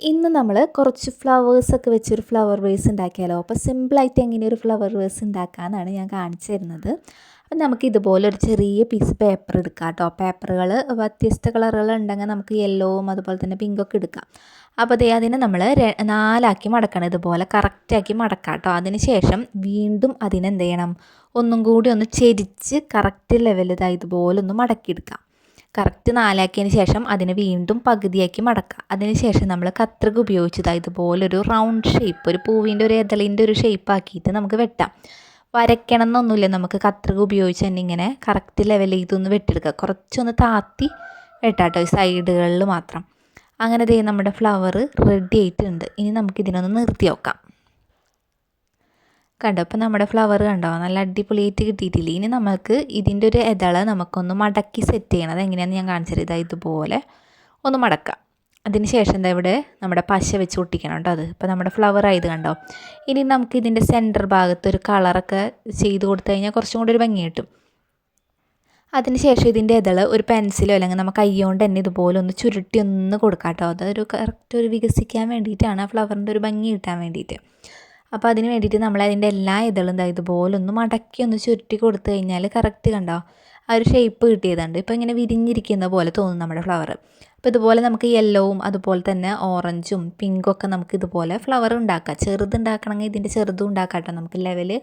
ഇന്ന് നമ്മൾ കുറച്ച് ഫ്ലവേഴ്സൊക്കെ വെച്ചൊരു ഫ്ലവർ വേസ് ഉണ്ടാക്കിയാലോ. അപ്പോൾ സിമ്പിളായിട്ട് എങ്ങനെ ഒരു ഫ്ലവർ വേസ് ഉണ്ടാക്കാമെന്നാണ് ഞാൻ കാണിച്ചു തരുന്നത്. അപ്പം നമുക്ക് ഇതുപോലെ ഒരു ചെറിയ പീസ് പേപ്പർ എടുക്കാം കേട്ടോ. പേപ്പറുകൾ വ്യത്യസ്ത കളറുകൾ ഉണ്ടെങ്കിൽ നമുക്ക് യെല്ലോവും അതുപോലെ തന്നെ പിങ്കൊക്കെ എടുക്കാം. അപ്പോൾ അതിനെ നമ്മൾ നാലാക്കി മടക്കണം. ഇതുപോലെ കറക്റ്റാക്കി മടക്കാം കേട്ടോ. അതിന് ശേഷം വീണ്ടും അതിനെന്ത് ചെയ്യണം, ഒന്നും കൂടി ഒന്ന് ചെരിച്ച് കറക്റ്റ് ലെവലിൽ ഇതുപോലെ ഒന്ന് മടക്കിയെടുക്കാം. കറക്റ്റ് നാലാക്കിയതിന് ശേഷം അതിനെ വീണ്ടും പകുതിയാക്കി മടക്കുക. അതിന് ശേഷം നമ്മൾ കത്രിക ഉപയോഗിച്ചത് ഇതുപോലൊരു റൗണ്ട് ഷേപ്പ്, ഒരു പൂവിൻ്റെ ഒരു എതളിൻ്റെ ഒരു ഷേപ്പ് ആക്കിയിട്ട് നമുക്ക് വെട്ടാം. വരയ്ക്കണം എന്നൊന്നുമില്ല, നമുക്ക് കത്രിക ഉപയോഗിച്ച് തന്നെ ഇങ്ങനെ കറക്റ്റ് ലെവലിൽ ഇതൊന്ന് വെട്ടിയെടുക്കുക. കുറച്ചൊന്ന് താത്തി വെട്ടാട്ടോ, സൈഡുകളിൽ മാത്രം. അങ്ങനെ ദേ നമ്മുടെ ഫ്ലവർ റെഡി ആയിട്ടുണ്ട്. ഇനി നമുക്കിതിനൊന്ന് നിർത്തി വെക്കാം. കണ്ടോ, അപ്പോൾ നമ്മുടെ ഫ്ലവർ കണ്ടോ, നല്ല അടിപൊളിയായിട്ട് കിട്ടിയിട്ടില്ലേ. ഇനി നമുക്ക് ഇതിൻ്റെ ഒരു ഇതള് നമുക്കൊന്ന് മടക്കി സെറ്റ് ചെയ്യണം. അതെങ്ങനെയാണെന്ന് ഞാൻ കാണിച്ചു തരാം. ഇതുപോലെ ഒന്ന് മടക്കാം. അതിന് ശേഷം എന്താ ഇവിടെ നമ്മുടെ പശ വെച്ച് ഒട്ടിക്കണം കേട്ടോ. അത് ഇപ്പോൾ നമ്മുടെ ഫ്ലവർ ആയത് കണ്ടോ. ഇനി നമുക്ക് ഇതിൻ്റെ സെൻറ്റർ ഭാഗത്ത് ഒരു കളറൊക്കെ ചെയ്ത് കൊടുത്തു കഴിഞ്ഞാൽ കുറച്ചും കൂടി ഒരു ഭംഗി കിട്ടും. അതിന് ശേഷം ഇതിൻ്റെ ഇതള് ഒരു പെൻസിലോ അല്ലെങ്കിൽ നമുക്ക് കൈ കൊണ്ട് തന്നെ ഇതുപോലെ ഒന്ന് ചുരുട്ടി ഒന്ന് കൊടുക്കാം കേട്ടോ. അതൊരു കറക്റ്റ് ഒരു വികസിക്കാൻ വേണ്ടിയിട്ടാണ്, ആ ഫ്ലവറിൻ്റെ ഒരു ഭംഗി കിട്ടാൻ വേണ്ടിയിട്ട്. അപ്പോൾ അതിന് വേണ്ടിയിട്ട് നമ്മൾ അതിൻ്റെ എല്ലാ ഇതളും ഇതുപോലെ ഒന്ന് മടക്കി ഒന്ന് ചുരുട്ടി കൊടുത്തു കഴിഞ്ഞാൽ കറക്റ്റ് കണ്ടോ ആ ഒരു ഷേപ്പ് കിട്ടിയതുണ്ട്. ഇപ്പോൾ ഇങ്ങനെ വിരിഞ്ഞിരിക്കുന്ന പോലെ തോന്നും നമ്മുടെ ഫ്ലവർ. അപ്പോൾ ഇതുപോലെ നമുക്ക് യെല്ലോവും അതുപോലെ തന്നെ ഓറഞ്ചും പിങ്കൊക്കെ നമുക്ക് ഇതുപോലെ ഫ്ലവർ ഉണ്ടാക്കാം. ചെറുതുണ്ടാക്കണമെങ്കിൽ ഇതിൻ്റെ ചെറുതും ഉണ്ടാക്കാം കേട്ടോ. നമുക്ക് ലെവല്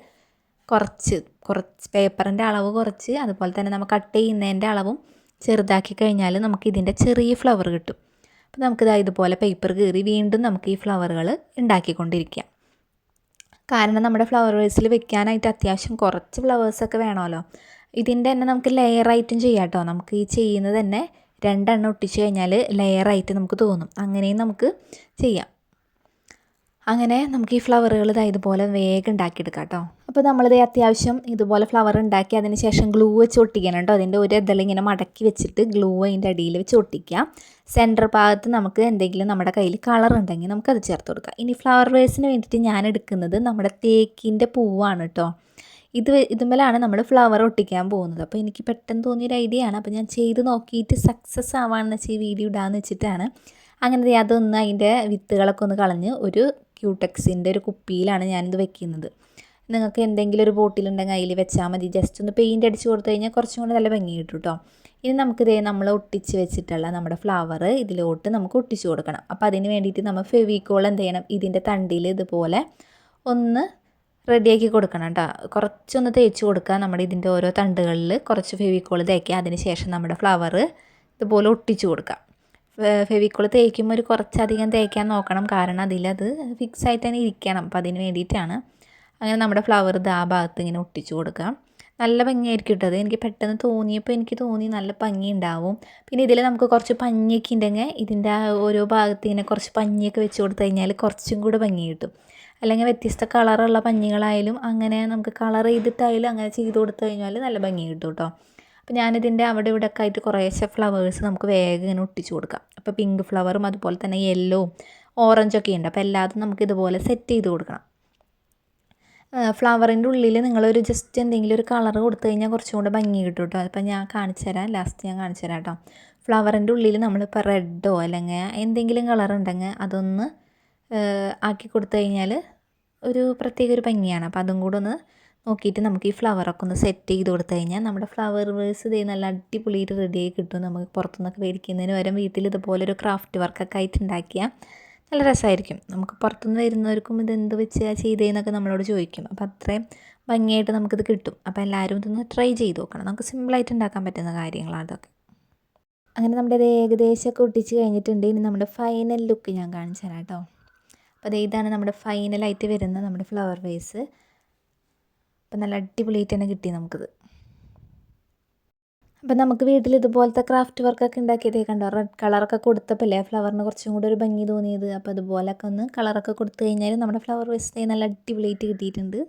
കുറച്ച് പേപ്പറിൻ്റെ അളവ് കുറച്ച്, അതുപോലെ തന്നെ നമുക്ക് കട്ട് ചെയ്യുന്നതിൻ്റെ അളവും ചെറുതാക്കി കഴിഞ്ഞാൽ നമുക്ക് ഇതിൻ്റെ ചെറിയ ഫ്ലവർ കിട്ടും. അപ്പോൾ നമുക്കിത് ഇതുപോലെ പേപ്പർ കീറി വീണ്ടും നമുക്ക് ഈ ഫ്ലവറുകൾ ഉണ്ടാക്കിക്കൊണ്ടിരിക്കാം. കാരണം നമ്മുടെ ഫ്ലവർ വേസിൽ വെക്കാനായിട്ട് അത്യാവശ്യം കുറച്ച് ഫ്ലവേഴ്സൊക്കെ വേണമല്ലോ. ഇതിൻ്റെ തന്നെ നമുക്ക് ലെയറായിട്ടും ചെയ്യാം കേട്ടോ. നമുക്ക് ഈ ചെയ്യുന്നത് തന്നെ രണ്ടെണ്ണം ഒട്ടിച്ച് കഴിഞ്ഞാൽ ലെയറായിട്ട് നമുക്ക് തോന്നും. അങ്ങനെയും നമുക്ക് ചെയ്യാം. അങ്ങനെ നമുക്ക് ഈ ഫ്ലവറുകൾ ഇതുപോലെ വേഗം ഉണ്ടാക്കിയെടുക്കാം കേട്ടോ. അപ്പോൾ നമ്മളിത് അത്യാവശ്യം ഇതുപോലെ ഫ്ലവർ ഉണ്ടാക്കി അതിന് ശേഷം ഗ്ലൂ വെച്ച് ഒട്ടിക്കണം കേട്ടോ. അതിൻ്റെ ഒരു ഇതളിങ്ങനെ മടക്കി വെച്ചിട്ട് ഗ്ലൂ അതിൻ്റെ അടിയിൽ വെച്ച് ഒട്ടിക്കുക. സെൻറ്റർ ഭാഗത്ത് നമുക്ക് എന്തെങ്കിലും നമ്മുടെ കയ്യിൽ കളർ ഉണ്ടെങ്കിൽ നമുക്കത് ചേർത്ത് കൊടുക്കാം. ഇനി ഫ്ലവർ വേസിന് വേണ്ടിയിട്ട് ഞാൻ എടുക്കുന്നത് നമ്മുടെ തേക്കിൻ്റെ പൂവാണ് കേട്ടോ. ഇതുമേലാണ് നമ്മൾ ഫ്ലവർ ഒട്ടിക്കാൻ പോകുന്നത്. അപ്പോൾ എനിക്ക് പെട്ടെന്ന് തോന്നിയൊരു ഐഡിയ ആണ്. അപ്പോൾ ഞാൻ ചെയ്ത് നോക്കിയിട്ട് സക്സസ് ആവാമെന്ന് വെച്ചാൽ ഈ വീഡിയോ ഇടാമെന്ന് വെച്ചിട്ടാണ്. അങ്ങനെ അതൊന്ന് അതിൻ്റെ വിത്തുകളൊക്കെ ഒന്ന് കളഞ്ഞ് ഒരു ക്യൂടെക്സിൻ്റെ ഒരു കുപ്പിയിലാണ് ഞാനിത് വെക്കുന്നത്. നിങ്ങൾക്ക് എന്തെങ്കിലും ഒരു ബോട്ടിലുണ്ടെങ്കിൽ അതിൽ വെച്ചാൽ മതി. ജസ്റ്റ് ഒന്ന് പെയിൻ്റ് അടിച്ച് കൊടുത്തു കഴിഞ്ഞാൽ കുറച്ചും കൂടി നല്ല ഭംഗി കിട്ടും കേട്ടോ. ഇനി നമുക്കിതേ നമ്മൾ ഒട്ടിച്ച് വെച്ചിട്ടുള്ള നമ്മുടെ ഫ്ലവർ ഇതിലോട്ട് നമുക്ക് ഒട്ടിച്ച് കൊടുക്കണം. അപ്പോൾ അതിന് വേണ്ടിയിട്ട് നമ്മൾ ഫെവിക്കോൾ എന്ത് ചെയ്യണം, ഇതിൻ്റെ തണ്ടിൽ ഇതുപോലെ ഒന്ന് റെഡിയാക്കി കൊടുക്കണം കേട്ടോ. കുറച്ചൊന്ന് തേച്ച് കൊടുക്കുക. നമ്മുടെ ഇതിൻ്റെ ഓരോ തണ്ടുകളിൽ കുറച്ച് ഫെവിക്കോൾ തേക്കുക. അതിന് ശേഷം നമ്മുടെ ഫ്ലവർ ഇതുപോലെ ഒട്ടിച്ച് കൊടുക്കുക. ഫെവിക്കോൾ തേക്കുമ്പോൾ ഒരു കുറച്ചധികം തേക്കാൻ നോക്കണം, കാരണം അതിലത് ഫിക്സ് ആയിട്ട് തന്നെ ഇരിക്കണം. അപ്പോൾ അതിന് വേണ്ടിയിട്ടാണ്. അങ്ങനെ നമ്മുടെ ഫ്ലവർ ആ ഭാഗത്ത് ഇങ്ങനെ ഒട്ടിച്ച് കൊടുക്കാം. നല്ല ഭംഗിയായിരിക്കും ഇട്ടത്. എനിക്ക് പെട്ടെന്ന് തോന്നിയപ്പോൾ എനിക്ക് തോന്നി നല്ല ഭംഗി ഉണ്ടാവും. പിന്നെ ഇതിൽ നമുക്ക് കുറച്ച് പഞ്ഞിയൊക്കെ ഉണ്ടെങ്കിൽ ഇതിൻ്റെ ഓരോ ഭാഗത്ത് ഇങ്ങനെ കുറച്ച് പഞ്ഞിയൊക്കെ വെച്ച് കൊടുത്തു കഴിഞ്ഞാൽ കുറച്ചും കൂടെ ഭംഗി കിട്ടും. അല്ലെങ്കിൽ വ്യത്യസ്ത കളറുള്ള പഞ്ഞികളായാലും അങ്ങനെ നമുക്ക് കളർ ചെയ്തിട്ടായാലും അങ്ങനെ ചെയ്ത് കൊടുത്തു കഴിഞ്ഞാൽ നല്ല ഭംഗി കിട്ടും കേട്ടോ. അപ്പോൾ ഞാനിതിൻ്റെ അവിടെ ഇവിടെ ഒക്കെ ആയിട്ട് കുറേശ്ശെ ഫ്ലവേഴ്സ് നമുക്ക് വേഗം ഇങ്ങനെ ഒട്ടിച്ച് കൊടുക്കാം. അപ്പോൾ പിങ്ക് ഫ്ലവറും അതുപോലെ തന്നെ യെല്ലോവും ഓറഞ്ചൊക്കെ ഉണ്ട്. അപ്പോൾ എല്ലാതും നമുക്ക് ഇതുപോലെ സെറ്റ് ചെയ്ത് കൊടുക്കണം. ഫ്ലവറിൻ്റെ ഉള്ളിൽ നിങ്ങളൊരു ജസ്റ്റ് എന്തെങ്കിലും ഒരു കളർ കൊടുത്തു കഴിഞ്ഞാൽ കുറച്ചും കൂടെ ഭംഗി കിട്ടും കേട്ടോ. അതിപ്പോൾ ഞാൻ കാണിച്ചു തരാം, ലാസ്റ്റ് ഞാൻ കാണിച്ചു തരാം കേട്ടോ. ഫ്ലവറിൻ്റെ ഉള്ളിൽ നമ്മളിപ്പോൾ റെഡോ അല്ലെങ്കിൽ എന്തെങ്കിലും കളർ ഉണ്ടെങ്കിൽ അതൊന്ന് ആക്കി കൊടുത്തു കഴിഞ്ഞാൽ ഒരു പ്രത്യേക ഒരു ഭംഗിയാണ്. അപ്പോൾ അതും കൂടെ ഒന്ന് നോക്കിയിട്ട് നമുക്ക് ഈ ഫ്ലവറൊക്കെ ഒന്ന് സെറ്റ് ചെയ്ത് കൊടുത്തു കഴിഞ്ഞാൽ നമ്മുടെ ഫ്ലവർ വേസ് ഇതേ നല്ല അടിപൊളിയായിട്ട് റെഡിയായി കിട്ടും. നമുക്ക് പുറത്തുനിന്നൊക്കെ മേടിക്കുന്നതിന് പകരം വീട്ടിൽ ഇതുപോലൊരു ക്രാഫ്റ്റ് വർക്കൊക്കെ ആയിട്ട് ഉണ്ടാക്കിയാൽ നല്ല രസമായിരിക്കും. നമുക്ക് പുറത്തുനിന്ന് വരുന്നവർക്കും ഇതെന്ത് വെച്ച് ചെയ്തതെന്നൊക്കെ നമ്മളോട് ചോദിക്കും. അപ്പോൾ അത്രയും ഭംഗിയായിട്ട് നമുക്കിത് കിട്ടും. അപ്പോൾ എല്ലാവരും ഇതൊന്ന് ട്രൈ ചെയ്ത് നോക്കണം. നമുക്ക് സിമ്പിളായിട്ട് ഉണ്ടാക്കാൻ പറ്റുന്ന കാര്യങ്ങളാണ് അതൊക്കെ. അങ്ങനെ നമ്മുടെ ഇത് ഏകദേശമൊക്കെ ഒട്ടിച്ച് കഴിഞ്ഞിട്ടുണ്ട്. ഇനി നമ്മുടെ ഫൈനൽ ലുക്ക് ഞാൻ കാണിച്ചു തരാം കേട്ടോ. അപ്പോൾ ഇതാണ് നമ്മുടെ ഫൈനലായിട്ട് വരുന്ന നമ്മുടെ ഫ്ലവർ വേസ്. അപ്പോൾ നല്ല അടിപൊളിയായിട്ട് തന്നെ കിട്ടി നമുക്കിത്. അപ്പം നമുക്ക് വീട്ടിൽ ഇതുപോലത്തെ ക്രാഫ്റ്റ് വർക്കൊക്കെ ഉണ്ടാക്കിയതേ കണ്ടോ. റെഡ് കളറൊക്കെ കൊടുത്തപ്പോൾ ഫ്ലവറിന് കുറച്ചും കൂടി ഒരു ഭംഗി തോന്നിയത്. അപ്പോൾ അതുപോലൊക്കെ ഒന്ന് കളറൊക്കെ കൊടുത്തു കഴിഞ്ഞാൽ നമ്മുടെ ഫ്ലവർ വേസ്റ്റ് നല്ല അടിപൊളിയായിട്ട് കിട്ടിയിട്ടുണ്ട്.